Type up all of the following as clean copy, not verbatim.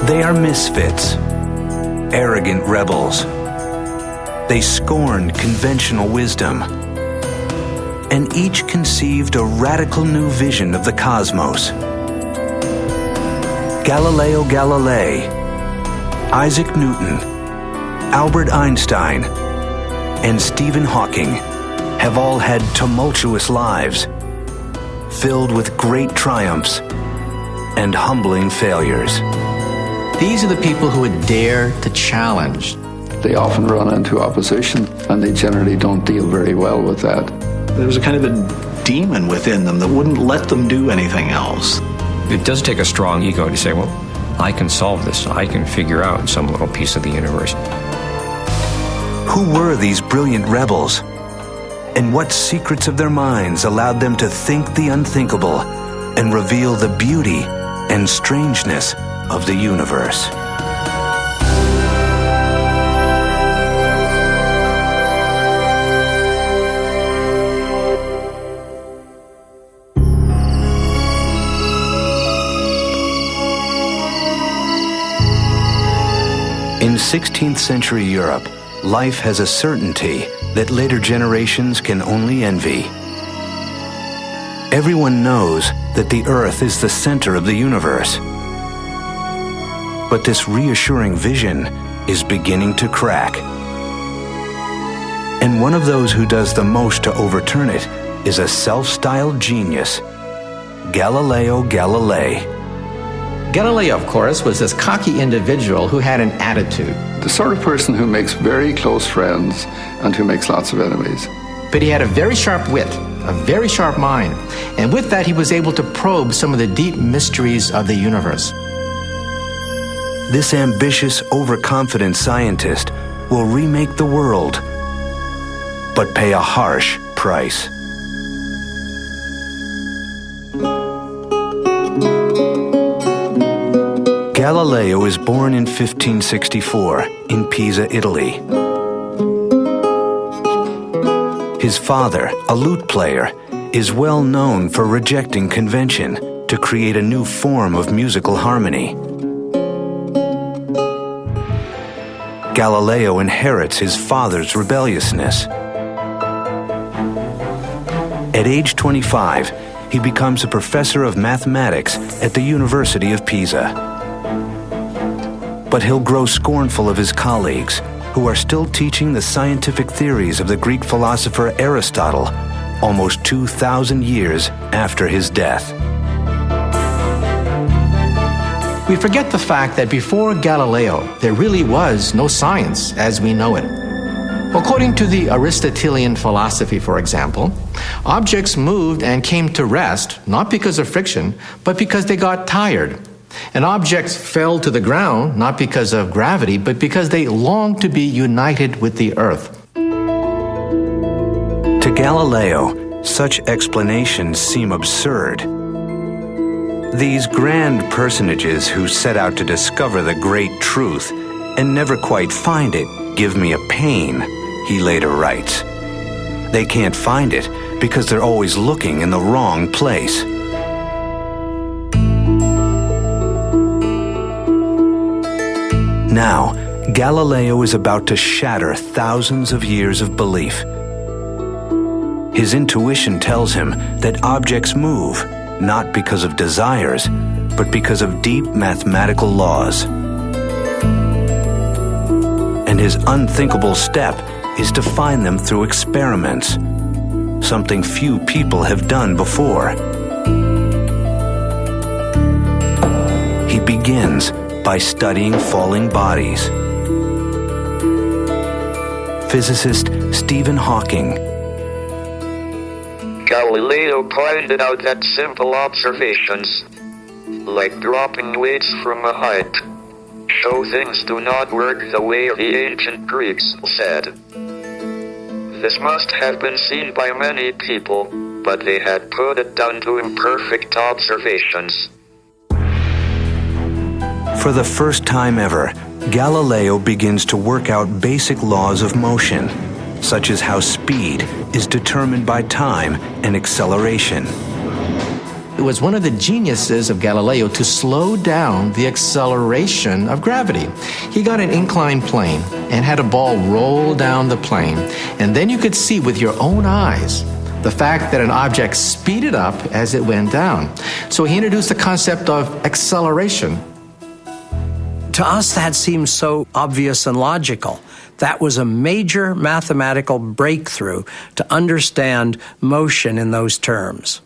They are misfits, arrogant rebels. They scorned conventional wisdom, and each conceived a radical new vision of the cosmos. Galileo Galilei, Isaac Newton, Albert Einstein, and Stephen Hawking have all had tumultuous lives, filled with great triumphs and humbling failures. These are the people who would dare to challenge. They often run into opposition, and they generally don't deal very well with that. There was a kind of a demon within them that wouldn't let them do anything else. It does take a strong ego to say, well, I can solve this. I can figure out some little piece of the universe. Who were these brilliant rebels? And what secrets of their minds allowed them to think the unthinkable and reveal the beauty and strangeness of the universe? In 16th century Europe, life has a certainty that later generations can only envy. Everyone knows that the Earth is the center of the universe. But this reassuring vision is beginning to crack. And one of those who does the most to overturn it is a self-styled genius, Galileo Galilei. Galileo, of course, was this cocky individual who had an attitude. The sort of person who makes very close friends and who makes lots of enemies. But he had a very sharp wit, a very sharp mind, and with that he was able to probe some of the deep mysteries of the universe. This ambitious, overconfident scientist will remake the world, but pay a harsh price. Galileo is born in 1564 in Pisa, Italy. His father, a lute player, is well known for rejecting convention to create a new form of musical harmony. Galileo inherits his father's rebelliousness. At age 25, he becomes a professor of mathematics at the University of Pisa. But he'll grow scornful of his colleagues, who are still teaching the scientific theories of the Greek philosopher Aristotle, almost 2,000 years after his death. We forget the fact that before Galileo, there really was no science as we know it. According to the Aristotelian philosophy, for example, objects moved and came to rest, not because of friction, but because they got tired. And objects fell to the ground, not because of gravity, but because they longed to be united with the earth. To Galileo, such explanations seem absurd. These grand personages who set out to discover the great truth and never quite find it give me a pain, he later writes. They can't find it because they're always looking in the wrong place. Now, Galileo is about to shatter thousands of years of belief. His intuition tells him that objects move, not because of desires, but because of deep mathematical laws. And his unthinkable step is to find them through experiments, something few people have done before. He begins by studying falling bodies. Physicist Stephen Hawking. Galileo pointed out that simple observations, like dropping weights from a height, show things do not work the way the ancient Greeks said. This must have been seen by many people, but they had put it down to imperfect observations. For the first time ever, Galileo begins to work out basic laws of motion, such as how speed is determined by time and acceleration. It was one of the geniuses of Galileo to slow down the acceleration of gravity. He got an inclined plane and had a ball roll down the plane, and then you could see with your own eyes the fact that an object speeded up as it went down. So he introduced the concept of acceleration. To us, that seems so obvious and logical. That was a major mathematical breakthrough to understand motion in those terms.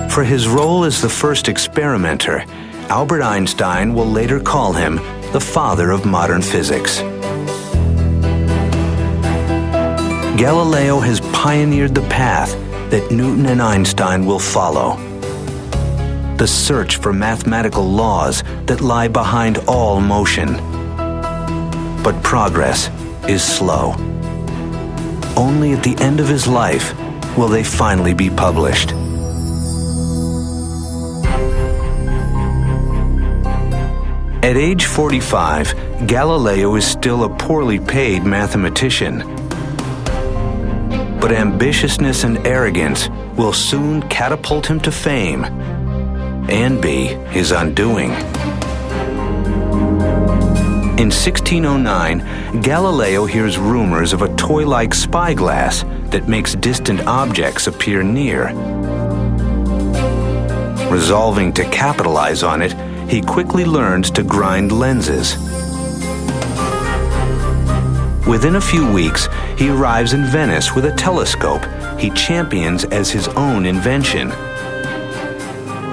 For his role as the first experimenter, Albert Einstein will later call him the father of modern physics. Galileo has pioneered the path that Newton and Einstein will follow. The search for mathematical laws that lie behind all motion. But progress is slow. Only at the end of his life will they finally be published. At age 45, Galileo is still a poorly paid mathematician. But ambitiousness and arrogance will soon catapult him to fame and be his undoing. In 1609, Galileo hears rumors of a toy-like spyglass that makes distant objects appear near. Resolving to capitalize on it, he quickly learns to grind lenses. Within a few weeks, he arrives in Venice with a telescope he champions as his own invention.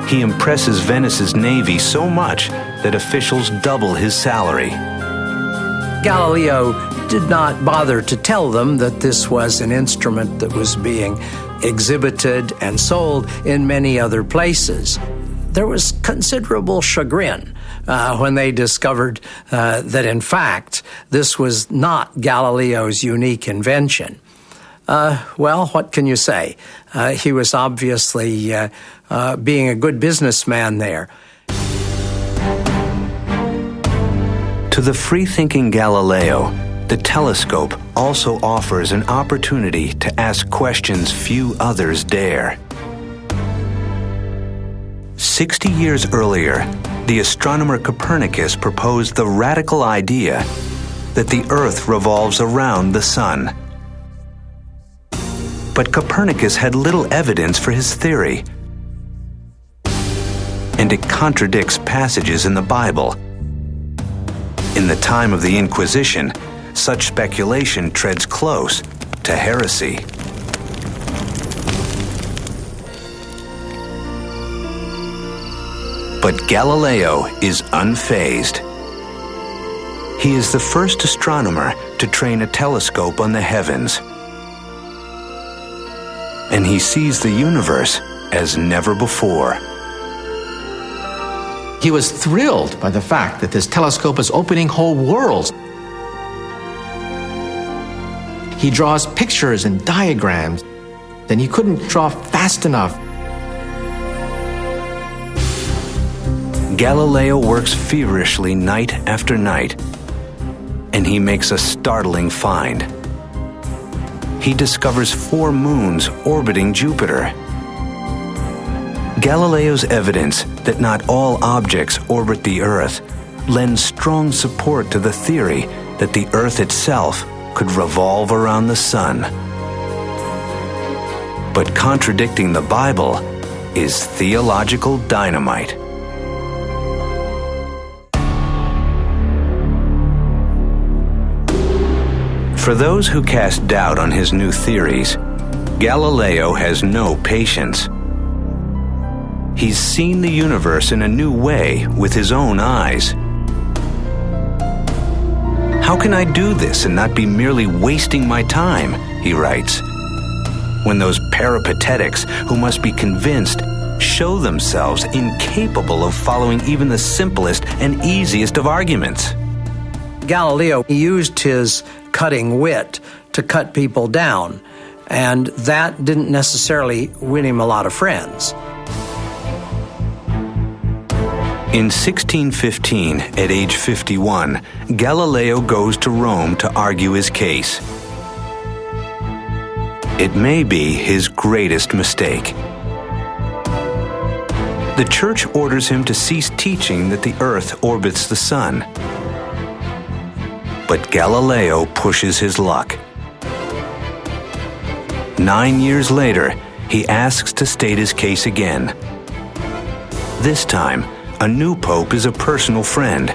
He impresses Venice's navy so much that officials double his salary. Galileo did not bother to tell them that this was an instrument that was being exhibited and sold in many other places. There was considerable chagrin when they discovered that, in fact, this was not Galileo's unique invention. Well, what can you say? He was obviously being a good businessman there. To the free-thinking Galileo, the telescope also offers an opportunity to ask questions few others dare. 60 years earlier, the astronomer Copernicus proposed the radical idea that the Earth revolves around the Sun. But Copernicus had little evidence for his theory, and it contradicts passages in the Bible. In the time of the Inquisition, such speculation treads close to heresy. But Galileo is unfazed. He is the first astronomer to train a telescope on the heavens. And he sees the universe as never before. He was thrilled by the fact that this telescope is opening whole worlds. He draws pictures and diagrams, then he couldn't draw fast enough. Galileo works feverishly night after night, and he makes a startling find. He discovers 4 moons orbiting Jupiter. Galileo's evidence that not all objects orbit the Earth lends strong support to the theory that the Earth itself could revolve around the Sun. But contradicting the Bible is theological dynamite. For those who cast doubt on his new theories, Galileo has no patience. He's seen the universe in a new way with his own eyes. How can I do this and not be merely wasting my time, he writes, when those peripatetics who must be convinced show themselves incapable of following even the simplest and easiest of arguments. Galileo used his cutting wit to cut people down, and that didn't necessarily win him a lot of friends. In 1615, at age 51, Galileo goes to Rome to argue his case. It may be his greatest mistake. the Church orders him to cease teaching that the Earth orbits the Sun. But Galileo pushes his luck. 9 years later, he asks to state his case again. This time, a new pope is a personal friend,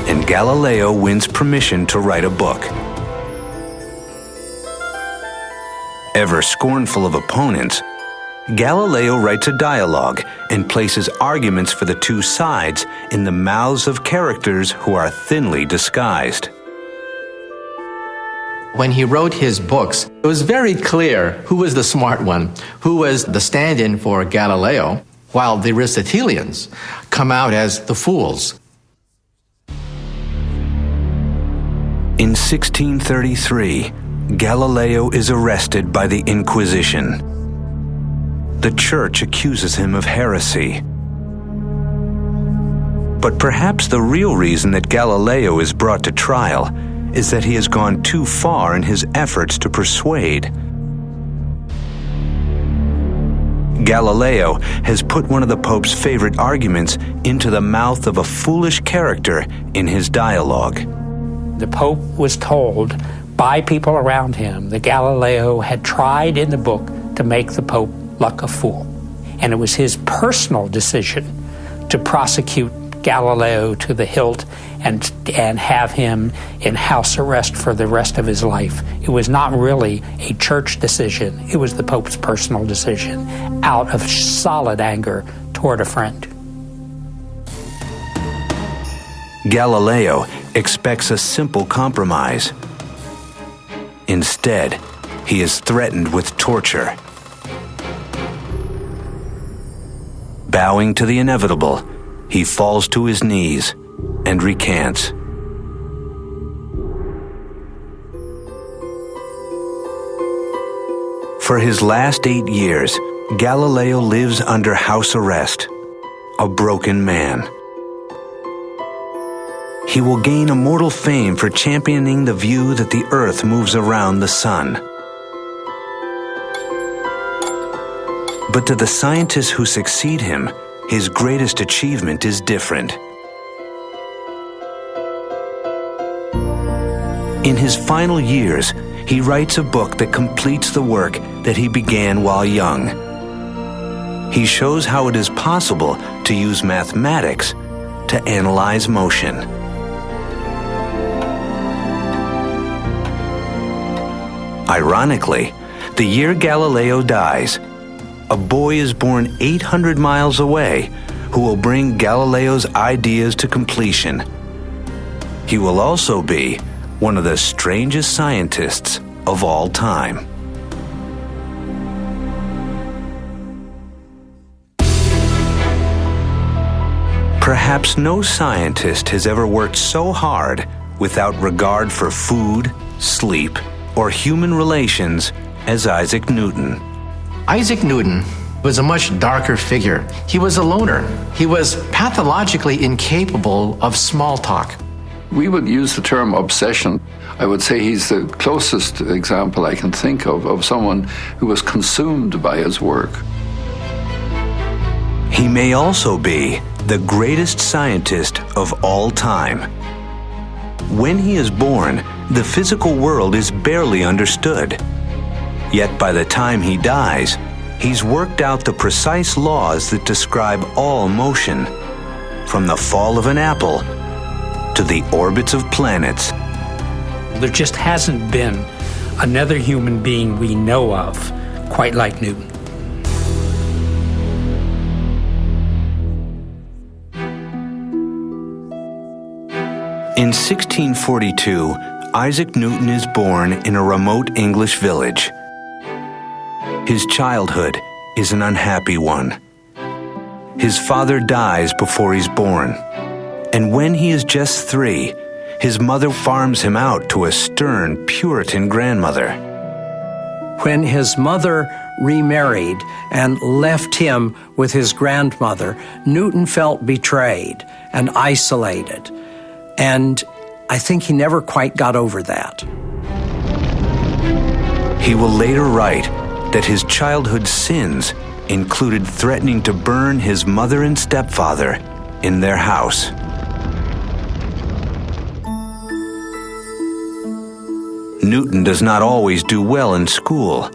and Galileo wins permission to write a book. Ever scornful of opponents, Galileo writes a dialogue and places arguments for the two sides in the mouths of characters who are thinly disguised. When he wrote his books, it was very clear who was the smart one, who was the stand-in for Galileo, while the Aristotelians come out as the fools. In 1633, Galileo is arrested by the Inquisition. The Church accuses him of heresy. But perhaps the real reason that Galileo is brought to trial is that he has gone too far in his efforts to persuade. Galileo has put one of the Pope's favorite arguments into the mouth of a foolish character in his dialogue. The Pope was told by people around him that Galileo had tried in the book to make the Pope look a fool. And it was his personal decision to prosecute Galileo to the hilt and have him in house arrest for the rest of his life. It was not really a church decision. It was the Pope's personal decision out of solid anger toward a friend. Galileo expects a simple compromise. Instead, he is threatened with torture. Bowing to the inevitable, he falls to his knees and recants. For his last 8 years, Galileo lives under house arrest, a broken man. He will gain immortal fame for championing the view that the Earth moves around the Sun. But to the scientists who succeed him, his greatest achievement is different. In his final years, he writes a book that completes the work that he began while young. He shows how it is possible to use mathematics to analyze motion. Ironically, the year Galileo dies, a boy is born 800 miles away who will bring Galileo's ideas to completion. He will also be one of the strangest scientists of all time. Perhaps no scientist has ever worked so hard without regard for food, sleep, or human relations as Isaac Newton. Isaac Newton was a much darker figure. He was a loner. He was pathologically incapable of small talk. We would use the term obsession. I would say he's the closest example I can think of someone who was consumed by his work. He may also be the greatest scientist of all time. When he is born, the physical world is barely understood. Yet by the time he dies, he's worked out the precise laws that describe all motion, from the fall of an apple to the orbits of planets. There just hasn't been another human being we know of quite like Newton. In 1642, Isaac Newton is born in a remote English village. His childhood is an unhappy one. His father dies before he's born, and when he is just 3, his mother farms him out to a stern Puritan grandmother. When his mother remarried and left him with his grandmother, Newton felt betrayed and isolated, and I think he never quite got over that. He will later write that his childhood sins included threatening to burn his mother and stepfather in their house. Newton does not always do well in school,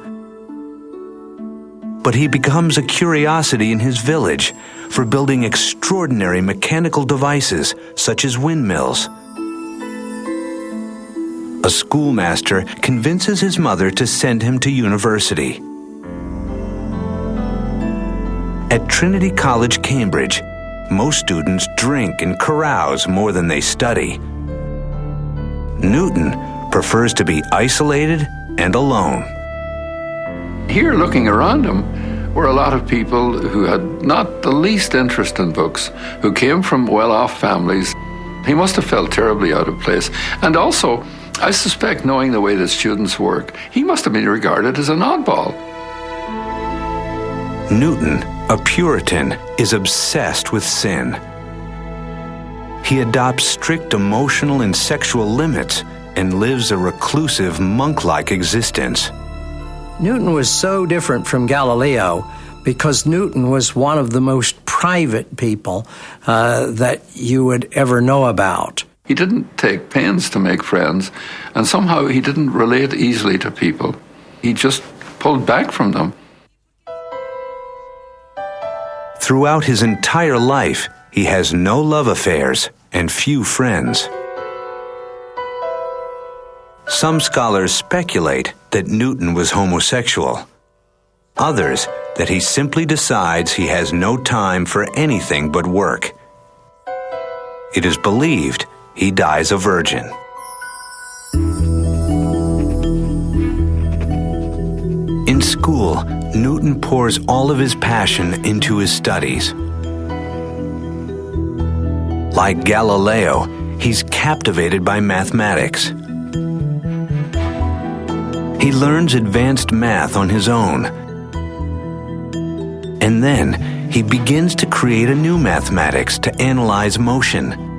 but he becomes a curiosity in his village for building extraordinary mechanical devices such as windmills. A schoolmaster convinces his mother to send him to university. At Trinity College, Cambridge, most students drink and carouse more than they study. Newton prefers to be isolated and alone. Here, looking around him, were a lot of people who had not the least interest in books, who came from well-off families. He must have felt terribly out of place. And also, I suspect, knowing the way that students work, he must have been regarded as an oddball. Newton, a Puritan, is obsessed with sin. He adopts strict emotional and sexual limits and lives a reclusive, monk-like existence. Newton was so different from Galileo because Newton was one of the most private people that you would ever know about. He didn't take pains to make friends, and somehow he didn't relate easily to people. He just pulled back from them. Throughout his entire life, he has no love affairs and few friends. Some scholars speculate that Newton was homosexual. Others that he simply decides he has no time for anything but work. It is believed he dies a virgin. In school, Newton pours all of his passion into his studies. Like Galileo, he's captivated by mathematics. He learns advanced math on his own. And then he begins to create a new mathematics to analyze motion.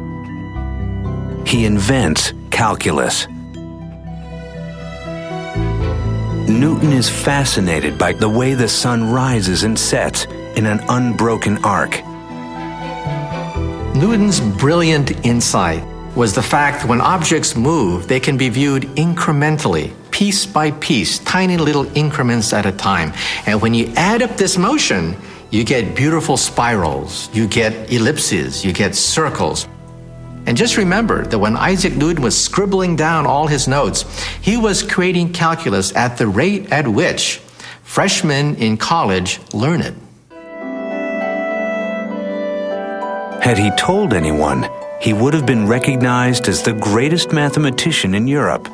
He invents calculus. Newton is fascinated by the way the sun rises and sets in an unbroken arc. Newton's brilliant insight was the fact that when objects move, they can be viewed incrementally, piece by piece, tiny little increments at a time. And when you add up this motion, you get beautiful spirals, you get ellipses, you get circles. And just remember that when Isaac Newton was scribbling down all his notes, he was creating calculus at the rate at which freshmen in college learn it. Had he told anyone, he would have been recognized as the greatest mathematician in Europe.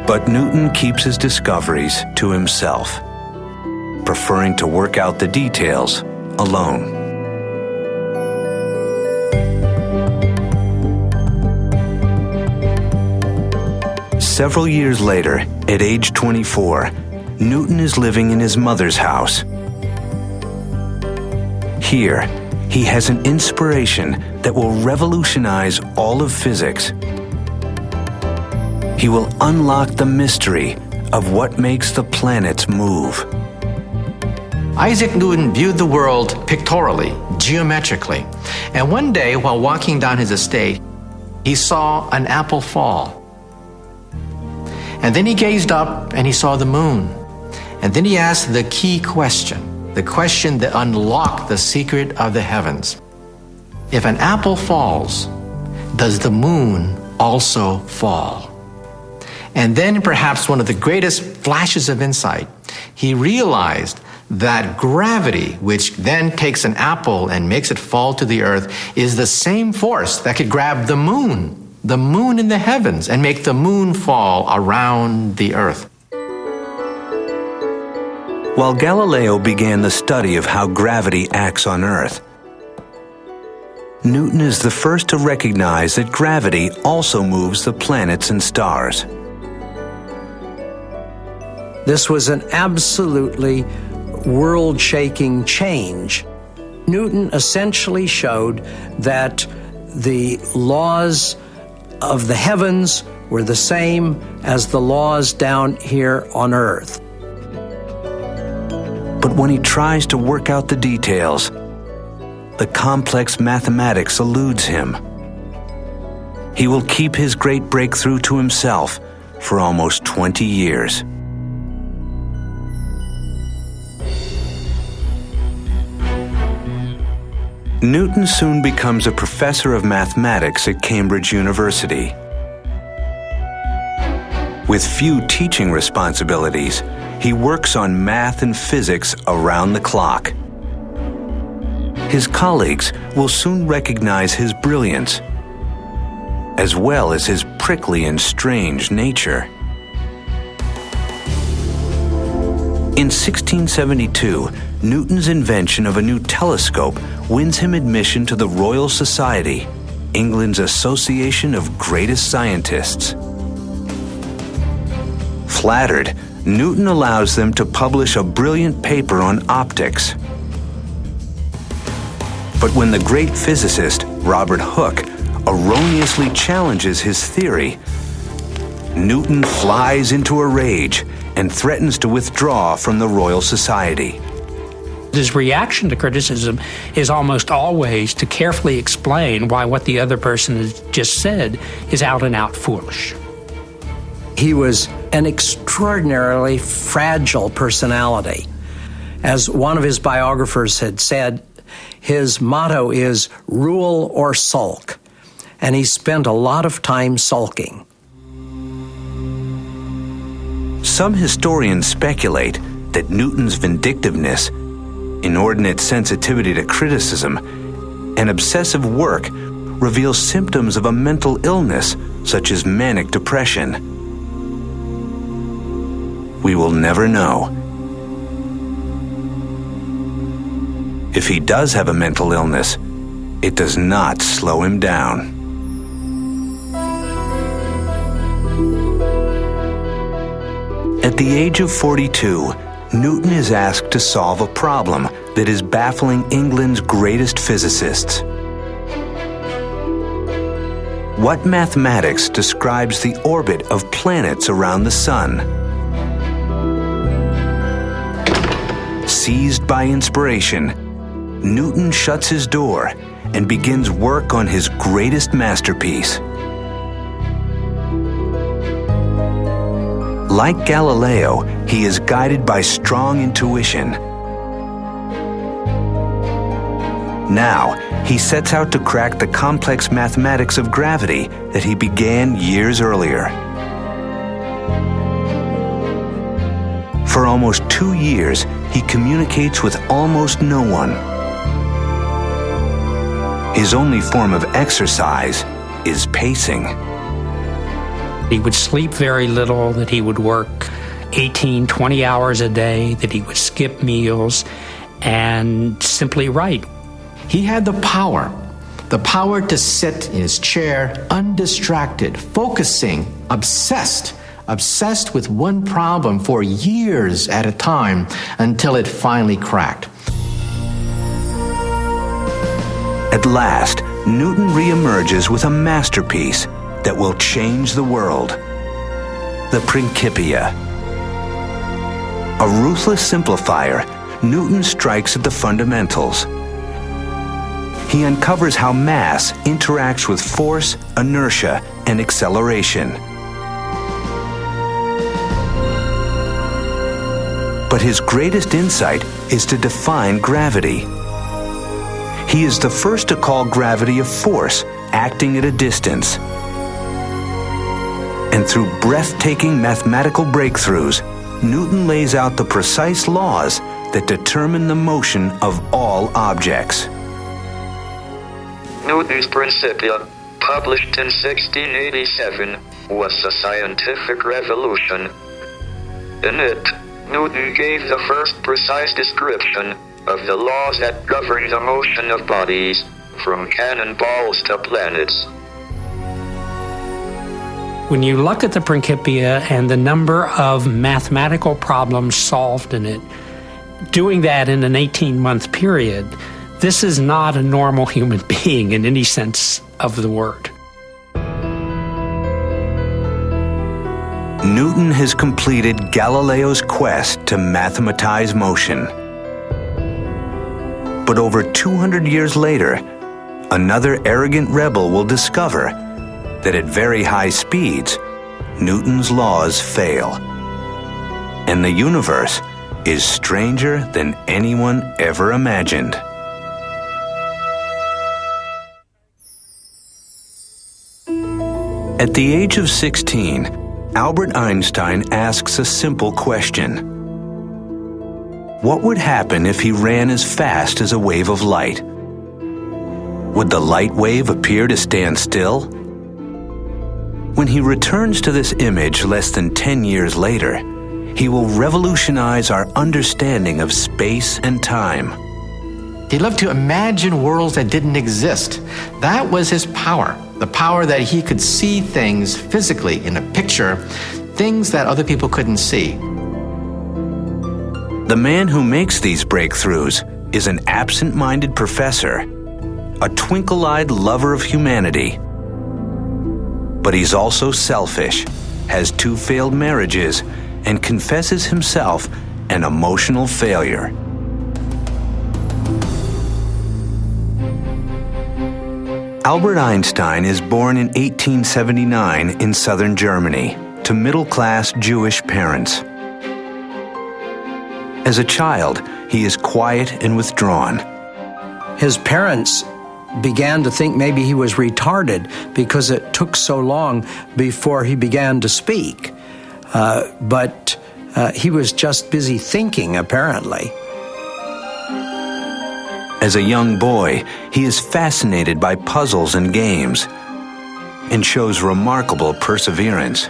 But Newton keeps his discoveries to himself, preferring to work out the details alone. Several years later, at age 24, Newton is living in his mother's house. Here, he has an inspiration that will revolutionize all of physics. He will unlock the mystery of what makes the planets move. Isaac Newton viewed the world pictorially, geometrically, and one day while walking down his estate, he saw an apple fall. And then he gazed up and he saw the moon. And then he asked the key question, the question that unlocked the secret of the heavens. If an apple falls, does the moon also fall? And then perhaps one of the greatest flashes of insight, he realized that gravity, which then takes an apple and makes it fall to the earth, is the same force that could grab the moon in the heavens, and make the moon fall around the earth. While Galileo began the study of how gravity acts on Earth, Newton is the first to recognize that gravity also moves the planets and stars. This was an absolutely world-shaking change. Newton essentially showed that the laws of the heavens were the same as the laws down here on Earth. But when he tries to work out the details, the complex mathematics eludes him. He will keep his great breakthrough to himself for almost 20 years. Newton soon becomes a professor of mathematics at Cambridge University. With few teaching responsibilities, he works on math and physics around the clock. His colleagues will soon recognize his brilliance, as well as his prickly and strange nature. In 1672, Newton's invention of a new telescope wins him admission to the Royal Society, England's association of greatest scientists. Flattered, Newton allows them to publish a brilliant paper on optics. But when the great physicist, Robert Hooke, erroneously challenges his theory, Newton flies into a rage and threatens to withdraw from the Royal Society. His reaction to criticism is almost always to carefully explain why what the other person has just said is out and out foolish. He was an extraordinarily fragile personality. As one of his biographers had said, his motto is rule or sulk, and he spent a lot of time sulking. Some historians speculate that Newton's vindictiveness, inordinate sensitivity to criticism, and obsessive work reveal symptoms of a mental illness such as manic depression. We will never know. If he does have a mental illness, it does not slow him down. At the age of 42, Newton is asked to solve a problem that is baffling England's greatest physicists. What mathematics describes the orbit of planets around the Sun? Seized by inspiration, Newton shuts his door and begins work on his greatest masterpiece. Like Galileo, he is guided by strong intuition. Now, he sets out to crack the complex mathematics of gravity that he began years earlier. For almost 2 years, he communicates with almost no one. His only form of exercise is pacing. He would sleep very little, that he would work 18, 20 hours a day, that he would skip meals and simply write. He had the power to sit in his chair undistracted, focusing, obsessed with one problem for years at a time until it finally cracked. At last, Newton reemerges with a masterpiece that will change the world: the Principia. A ruthless simplifier, Newton strikes at the fundamentals. He uncovers how mass interacts with force, inertia, and acceleration. But his greatest insight is to define gravity. He is the first to call gravity a force acting at a distance. And through breathtaking mathematical breakthroughs, Newton lays out the precise laws that determine the motion of all objects. Newton's Principia, published in 1687, was a scientific revolution. In it, Newton gave the first precise description of the laws that govern the motion of bodies, from cannonballs to planets. When you look at the Principia and the number of mathematical problems solved in it, doing that in an 18-month period, this is not a normal human being in any sense of the word. Newton has completed Galileo's quest to mathematize motion. But over 200 years later, another arrogant rebel will discover that at very high speeds, Newton's laws fail, and the universe is stranger than anyone ever imagined. At the age of 16, Albert Einstein asks a simple question. What would happen if he ran as fast as a wave of light? Would the light wave appear to stand still? When he returns to this image less than 10 years later, he will revolutionize our understanding of space and time. He loved to imagine worlds that didn't exist. That was his power, the power that he could see things physically in a picture, things that other people couldn't see. The man who makes these breakthroughs is an absent-minded professor, a twinkle-eyed lover of humanity. But he's also selfish, has 2 failed marriages, and confesses himself an emotional failure. Albert Einstein is born in 1879 in southern Germany to middle-class Jewish parents. As a child, he is quiet and withdrawn. His parents began to think maybe he was retarded because it took so long before he began to speak. But he was just busy thinking, apparently. As a young boy, he is fascinated by puzzles and games and shows remarkable perseverance.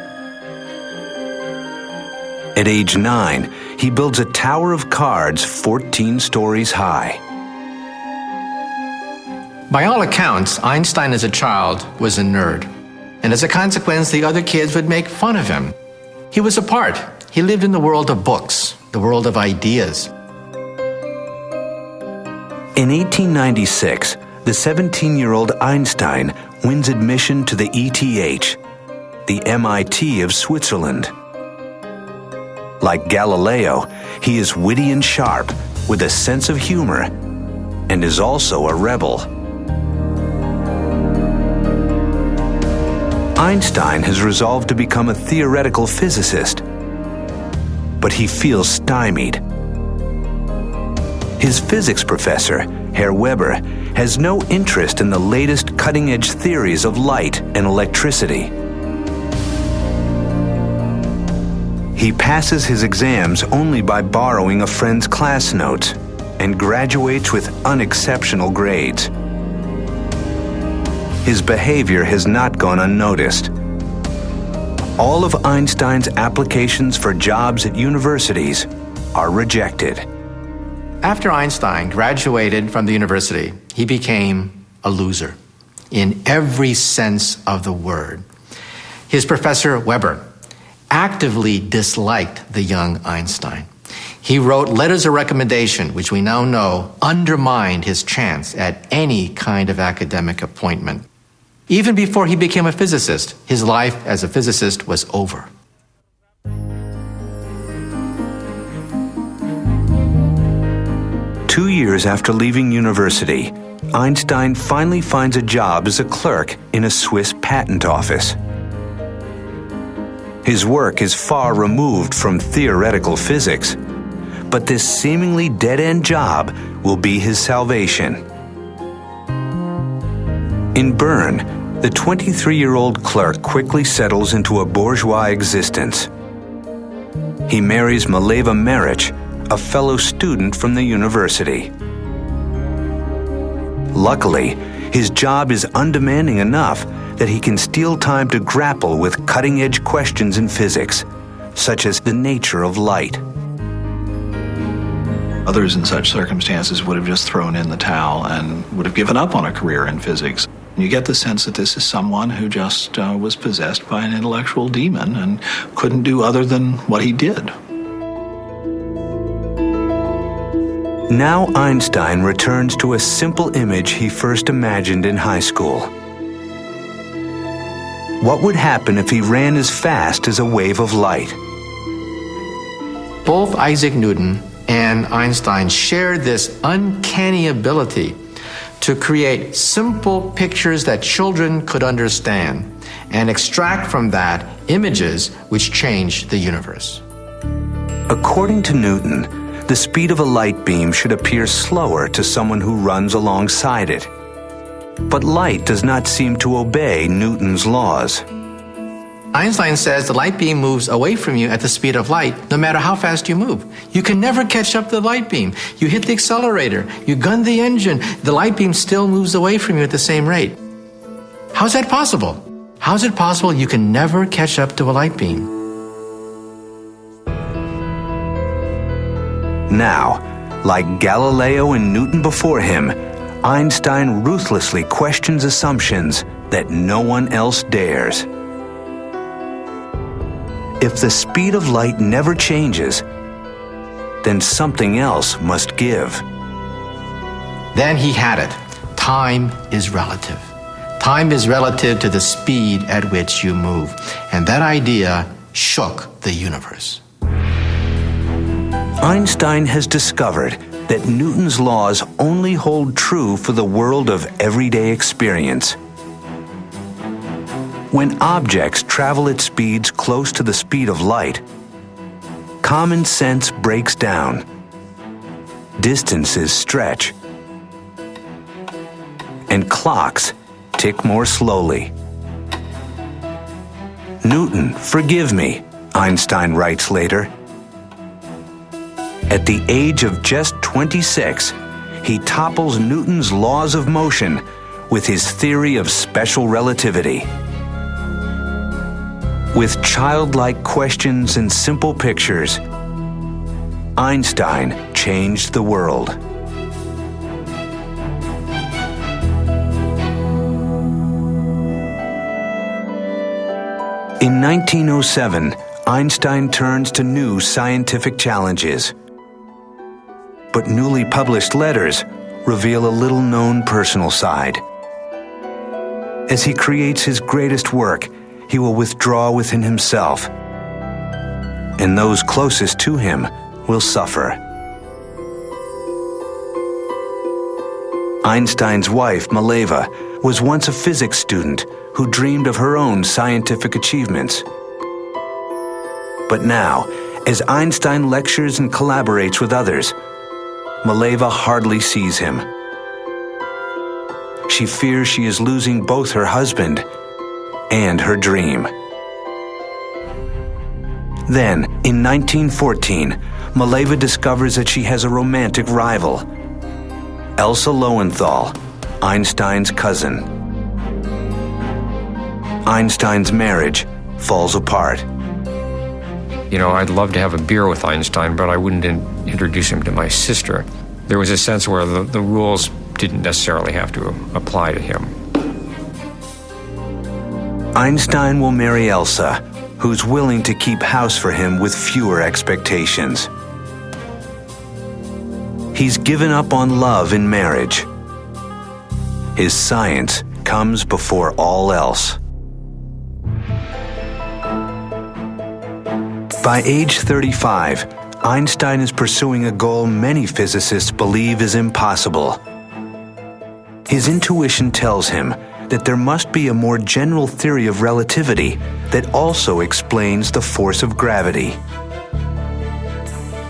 At age 9, he builds a tower of cards 14 stories high. By all accounts, Einstein as a child was a nerd, and as a consequence, the other kids would make fun of him. He was apart. He lived in the world of books, the world of ideas. In 1896, the 17-year-old Einstein wins admission to the ETH, the MIT of Switzerland. Like Galileo, he is witty and sharp, with a sense of humor, and is also a rebel. Einstein has resolved to become a theoretical physicist, but he feels stymied. His physics professor, Herr Weber, has no interest in the latest cutting-edge theories of light and electricity. He passes his exams only by borrowing a friend's class notes and graduates with unexceptional grades. His behavior has not gone unnoticed. All of Einstein's applications for jobs at universities are rejected. After Einstein graduated from the university, he became a loser in every sense of the word. His professor, Weber, actively disliked the young Einstein. He wrote letters of recommendation, which we now know undermined his chance at any kind of academic appointment. Even before he became a physicist, his life as a physicist was over. Two years after leaving university, Einstein finally finds a job as a clerk in a Swiss patent office. His work is far removed from theoretical physics, but this seemingly dead-end job will be his salvation. In Bern, the 23-year-old clerk quickly settles into a bourgeois existence. He marries Mileva Maric, a fellow student from the university. Luckily, his job is undemanding enough that he can steal time to grapple with cutting-edge questions in physics, such as the nature of light. Others in such circumstances would have just thrown in the towel and would have given up on a career in physics. You get the sense that this is someone who just was possessed by an intellectual demon and couldn't do other than what he did. Now Einstein returns to a simple image he first imagined in high school. What would happen if he ran as fast as a wave of light? Both Isaac Newton and Einstein shared this uncanny ability to create simple pictures that children could understand and extract from that images which changed the universe. According to Newton, the speed of a light beam should appear slower to someone who runs alongside it. But light does not seem to obey Newton's laws. Einstein says the light beam moves away from you at the speed of light, no matter how fast you move. You can never catch up to the light beam. You hit the accelerator, you gun the engine, the light beam still moves away from you at the same rate. How's that possible? How's it possible you can never catch up to a light beam? Now, like Galileo and Newton before him, Einstein ruthlessly questions assumptions that no one else dares. If the speed of light never changes, then something else must give. Then he had it. Time is relative. Time is relative to the speed at which you move. And that idea shook the universe. Einstein has discovered that Newton's laws only hold true for the world of everyday experience. When objects travel at speeds close to the speed of light, common sense breaks down. Distances stretch. And clocks tick more slowly. Newton, forgive me, Einstein writes later. At the age of just 26, he topples Newton's laws of motion with his theory of special relativity. With childlike questions and simple pictures, Einstein changed the world. In 1907, Einstein turns to new scientific challenges. But newly published letters reveal a little-known personal side. As he creates his greatest work, he will withdraw within himself, and those closest to him will suffer. Einstein's wife, Mileva, was once a physics student who dreamed of her own scientific achievements. But now, as Einstein lectures and collaborates with others, Mileva hardly sees him. She fears she is losing both her husband and her dream. Then, in 1914, Mileva discovers that she has a romantic rival, Elsa Lowenthal, Einstein's cousin. Einstein's marriage falls apart. You know, I'd love to have a beer with Einstein, but I wouldn't introduce him to my sister. There was a sense where the rules didn't necessarily have to apply to him. Einstein will marry Elsa, who's willing to keep house for him with fewer expectations. He's given up on love in marriage. His science comes before all else. By age 35, Einstein is pursuing a goal many physicists believe is impossible. His intuition tells him that there must be a more general theory of relativity that also explains the force of gravity.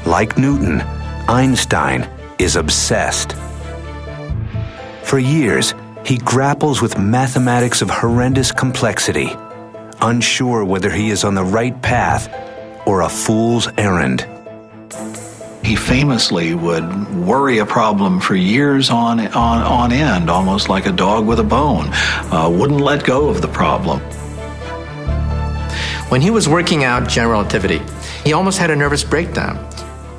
Like Newton, Einstein is obsessed. For years, he grapples with mathematics of horrendous complexity, unsure whether he is on the right path or a fool's errand. He famously would worry a problem for years on end, almost like a dog with a bone. Wouldn't let go of the problem. When he was working out general relativity, he almost had a nervous breakdown.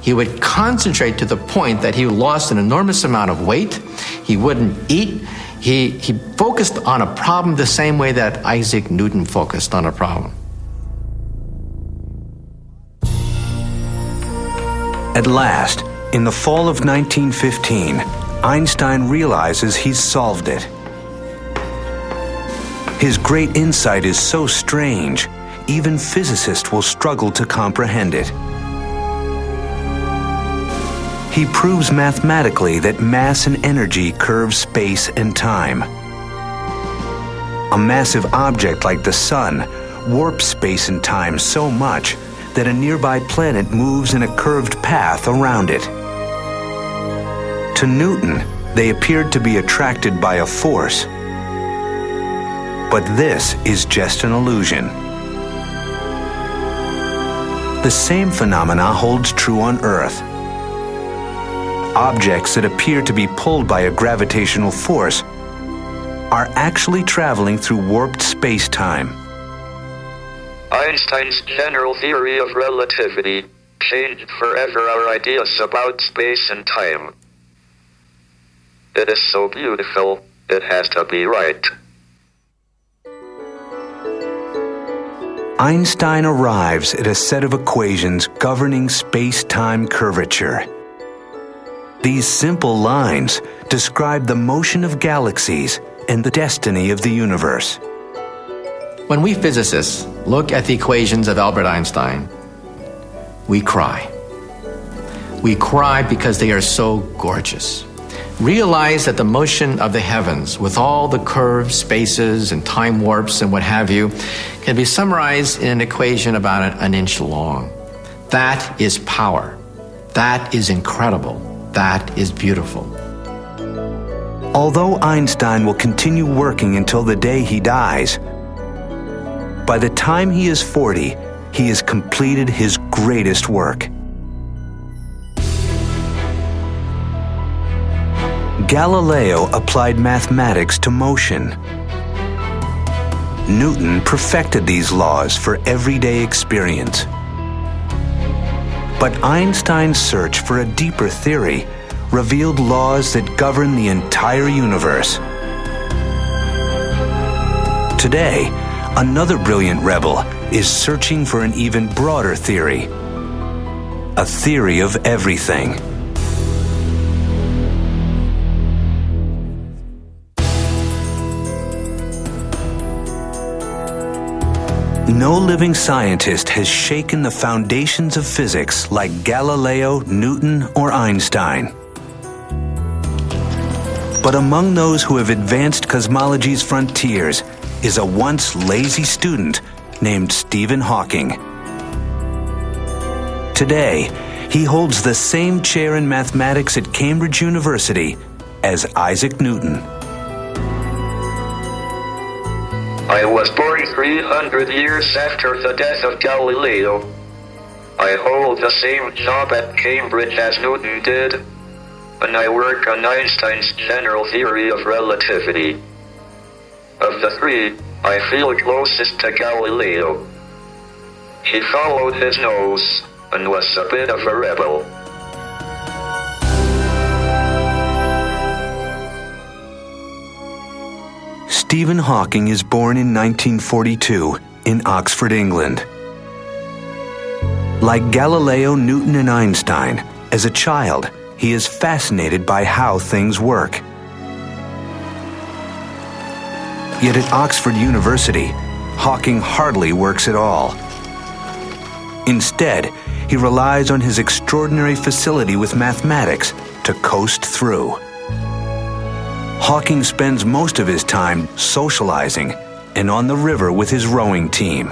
He would concentrate to the point that he lost an enormous amount of weight. He wouldn't eat. He focused on a problem the same way that Isaac Newton focused on a problem. At last, in the fall of 1915, Einstein realizes he's solved it. His great insight is so strange, even physicists will struggle to comprehend it. he proves mathematically that mass and energy curve space and time. A massive object like the sun warps space and time so much that a nearby planet moves in a curved path around it. To Newton, they appeared to be attracted by a force. But this is just an illusion. The same phenomena holds true on Earth. Objects that appear to be pulled by a gravitational force are actually traveling through warped space-time. Einstein's general theory of relativity changed forever our ideas about space and time. It is so beautiful, it has to be right. Einstein arrives at a set of equations governing space-time curvature. These simple lines describe the motion of galaxies and the destiny of the universe. When we physicists look at the equations of Albert Einstein, we cry. We cry because they are so gorgeous. Realize that the motion of the heavens, with all the curved spaces and time warps and what have you, can be summarized in an equation about an inch long. That is power. That is incredible. That is beautiful. Although Einstein will continue working until the day he dies, by the time he is 40, he has completed his greatest work. Galileo applied mathematics to motion. Newton perfected these laws for everyday experience. But Einstein's search for a deeper theory revealed laws that govern the entire universe. Today, another brilliant rebel is searching for an even broader theory, a theory of everything. No living scientist has shaken the foundations of physics like Galileo, Newton, or Einstein. But among those who have advanced cosmology's frontiers is a once lazy student named Stephen Hawking. Today, he holds the same chair in mathematics at Cambridge University as Isaac Newton. I was born 300 years after the death of Galileo. I hold the same job at Cambridge as Newton did, and I work on Einstein's general theory of relativity. Of the three, I feel closest to Galileo. He followed his nose and was a bit of a rebel. Stephen Hawking is born in 1942 in Oxford, England. Like Galileo, Newton, and Einstein, as a child, he is fascinated by how things work. Yet at Oxford University, Hawking hardly works at all. Instead, he relies on his extraordinary facility with mathematics to coast through. Hawking spends most of his time socializing and on the river with his rowing team.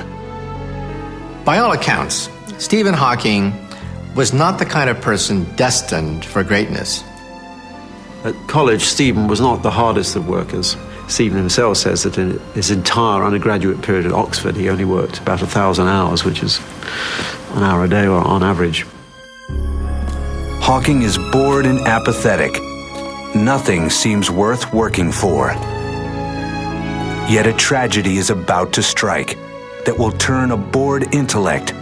By all accounts, Stephen Hawking was not the kind of person destined for greatness. At college, Stephen was not the hardest of workers. Stephen himself says that in his entire undergraduate period at Oxford, he only worked about 1,000 hours, which is an hour a day or on average. Hawking is bored and apathetic. Nothing seems worth working for. Yet a tragedy is about to strike that will turn a bored intellect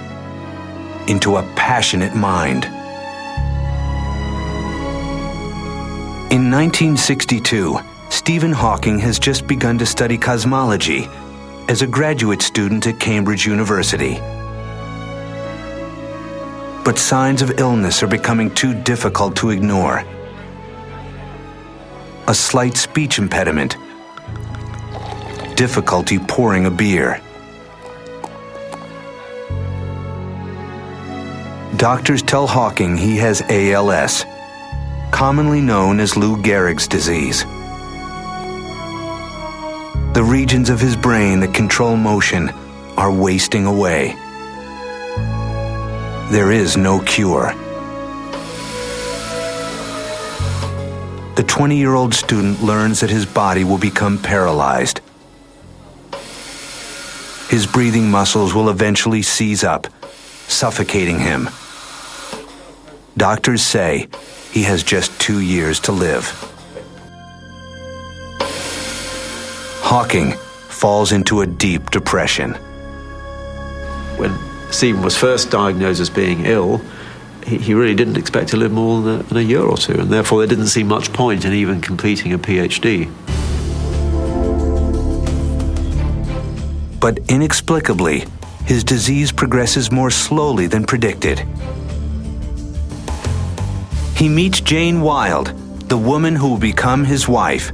into a passionate mind. In 1962, Stephen Hawking has just begun to study cosmology as a graduate student at Cambridge University. But signs of illness are becoming too difficult to ignore. A slight speech impediment, difficulty pouring a beer. Doctors tell Hawking he has ALS, commonly known as Lou Gehrig's disease. The regions of his brain that control motion are wasting away. There is no cure. The 20-year-old student learns that his body will become paralyzed. His breathing muscles will eventually seize up, suffocating him. Doctors say he has just 2 years to live. Hawking falls into a deep depression. When Stephen was first diagnosed as being ill, he really didn't expect to live more than a year or two, and therefore there didn't seem much point in even completing a PhD. But inexplicably, his disease progresses more slowly than predicted. He meets Jane Wilde, the woman who will become his wife,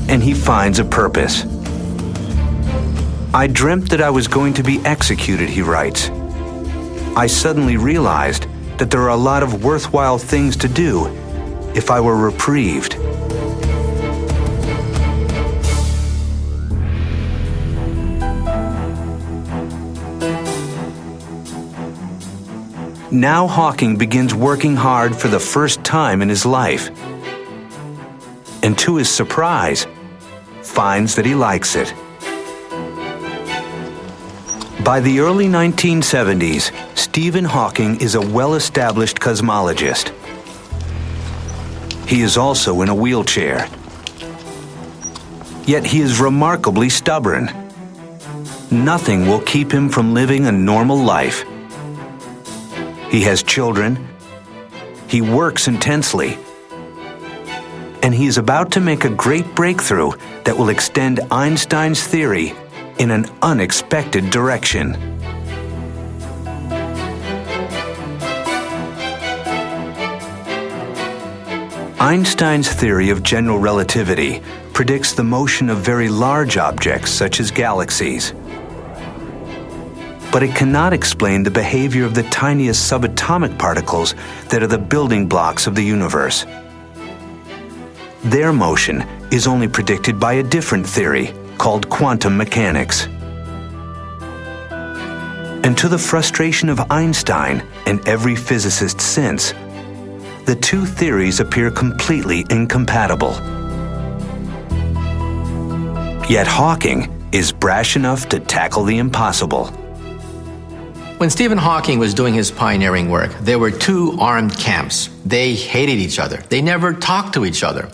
and he finds a purpose. I dreamt that I was going to be executed, he writes. I suddenly realized that there are a lot of worthwhile things to do if I were reprieved. Now Hawking begins working hard for the first time in his life, and to his surprise, finds that he likes it. By the early 1970s, Stephen Hawking is a well-established cosmologist. He is also in a wheelchair. Yet he is remarkably stubborn. Nothing will keep him from living a normal life. He has children, he works intensely, and he is about to make a great breakthrough that will extend Einstein's theory in an unexpected direction. Einstein's theory of general relativity predicts the motion of very large objects such as galaxies. But it cannot explain the behavior of the tiniest subatomic particles that are the building blocks of the universe. Their motion is only predicted by a different theory called quantum mechanics. And to the frustration of Einstein and every physicist since, the two theories appear completely incompatible. Yet Hawking is brash enough to tackle the impossible. When Stephen Hawking was doing his pioneering work, there were two armed camps. They hated each other. They never talked to each other.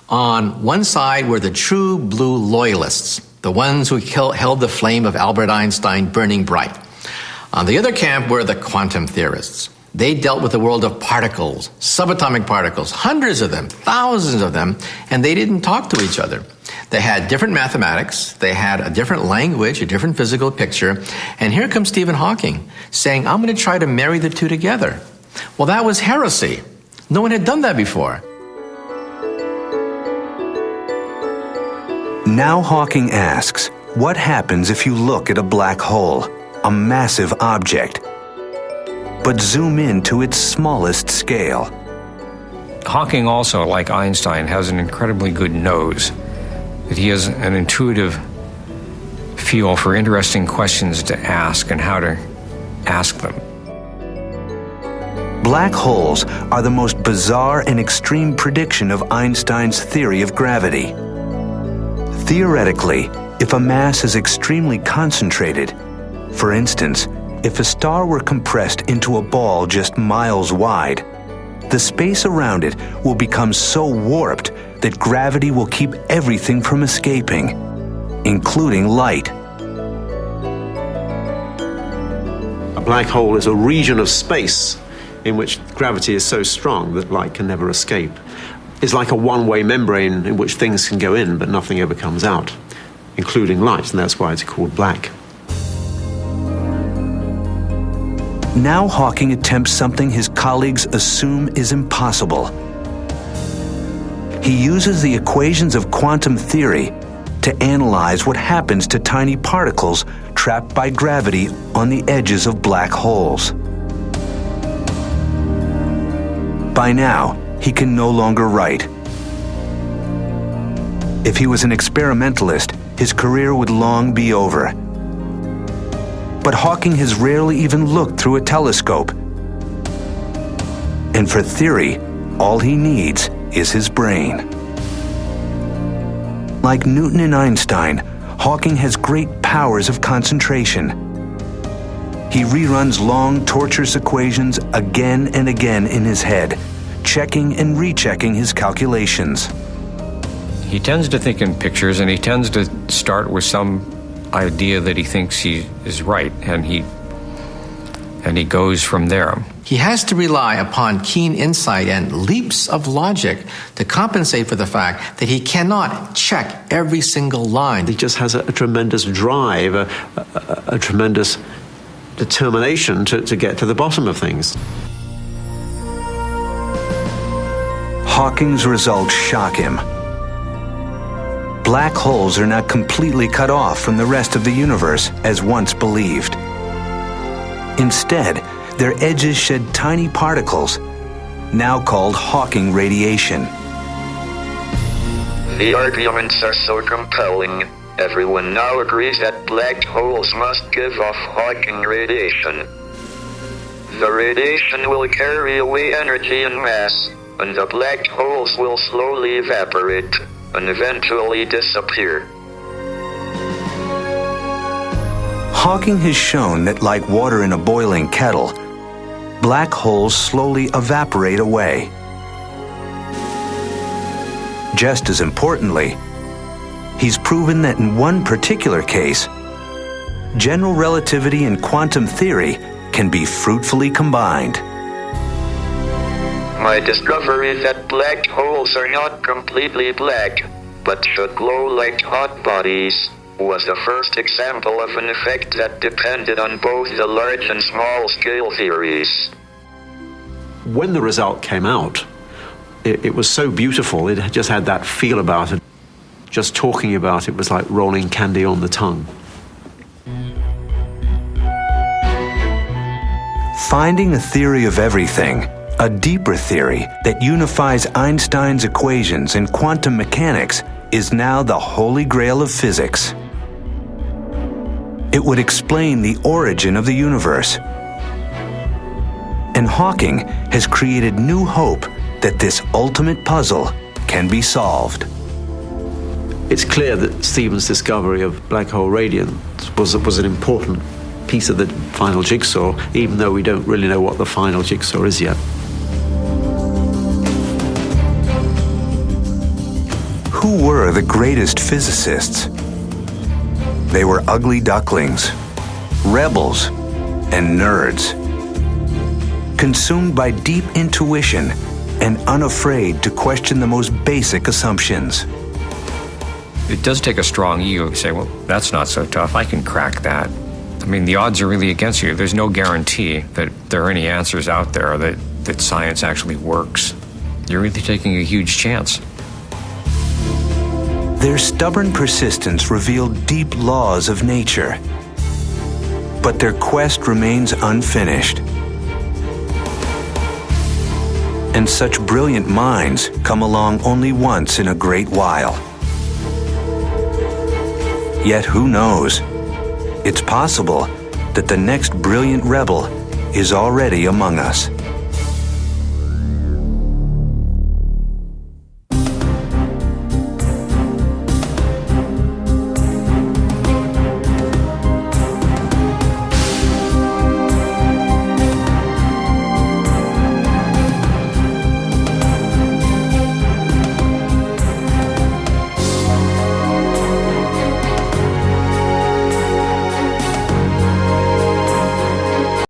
On one side were the true blue loyalists, the ones who held the flame of Albert Einstein burning bright. On the other camp were the quantum theorists. They dealt with the world of particles, subatomic particles, hundreds of them, thousands of them, and they didn't talk to each other. They had different mathematics, they had a different language, a different physical picture, and here comes Stephen Hawking saying, I'm going to try to marry the two together. Well, that was heresy. No one had done that before. Now Hawking asks, what happens if you look at a black hole, a massive object, but zoom in to its smallest scale? Hawking also, like Einstein, has an incredibly good nose. That he has an intuitive feel for interesting questions to ask and how to ask them. Black holes are the most bizarre and extreme prediction of Einstein's theory of gravity. Theoretically, if a mass is extremely concentrated, for instance, if a star were compressed into a ball just miles wide, the space around it will become so warped that gravity will keep everything from escaping, including light. A black hole is a region of space in which gravity is so strong that light can never escape. It's like a one-way membrane in which things can go in but nothing ever comes out, including light, and that's why it's called black. Now Hawking attempts something his colleagues assume is impossible. He uses the equations of quantum theory to analyze what happens to tiny particles trapped by gravity on the edges of black holes. By now, he can no longer write. If he was an experimentalist, his career would long be over. But Hawking has rarely even looked through a telescope. And for theory, all he needs is his brain. Like Newton and Einstein, Hawking has great powers of concentration. He reruns long, torturous equations again and again in his head, checking and rechecking his calculations. He tends to think in pictures, and he tends to start with some idea that he thinks he is right, and he goes from there. He has to rely upon keen insight and leaps of logic to compensate for the fact that he cannot check every single line. He just has a tremendous drive, a tremendous determination to get to the bottom of things. Hawking's results shock him. Black holes are not completely cut off from the rest of the universe as once believed. Instead, their edges shed tiny particles, now called Hawking radiation. The arguments are so compelling, everyone now agrees that black holes must give off Hawking radiation. The radiation will carry away energy and mass, and the black holes will slowly evaporate and eventually disappear. Hawking has shown that, like water in a boiling kettle, black holes slowly evaporate away. Just as importantly, he's proven that in one particular case, general relativity and quantum theory can be fruitfully combined. My discovery that black holes are not completely black, but should glow like hot bodies, was the first example of an effect that depended on both the large and small scale theories. When the result came out, it was so beautiful. It just had that feel about it. Just talking about it was like rolling candy on the tongue. Finding a theory of everything, a deeper theory that unifies Einstein's equations and quantum mechanics, is now the holy grail of physics. It would explain the origin of the universe. And Hawking has created new hope that this ultimate puzzle can be solved. It's clear that Stephen's discovery of black hole radiance was an important piece of the final jigsaw, even though we don't really know what the final jigsaw is yet. Who were the greatest physicists? They were ugly ducklings, rebels, and nerds, consumed by deep intuition and unafraid to question the most basic assumptions. It does take a strong ego to say, well, that's not so tough, I can crack that. I mean, the odds are really against you. There's no guarantee that there are any answers out there, that science actually works. You're really taking a huge chance. Their stubborn persistence revealed deep laws of nature, but their quest remains unfinished. And such brilliant minds come along only once in a great while. Yet who knows? It's possible that the next brilliant rebel is already among us.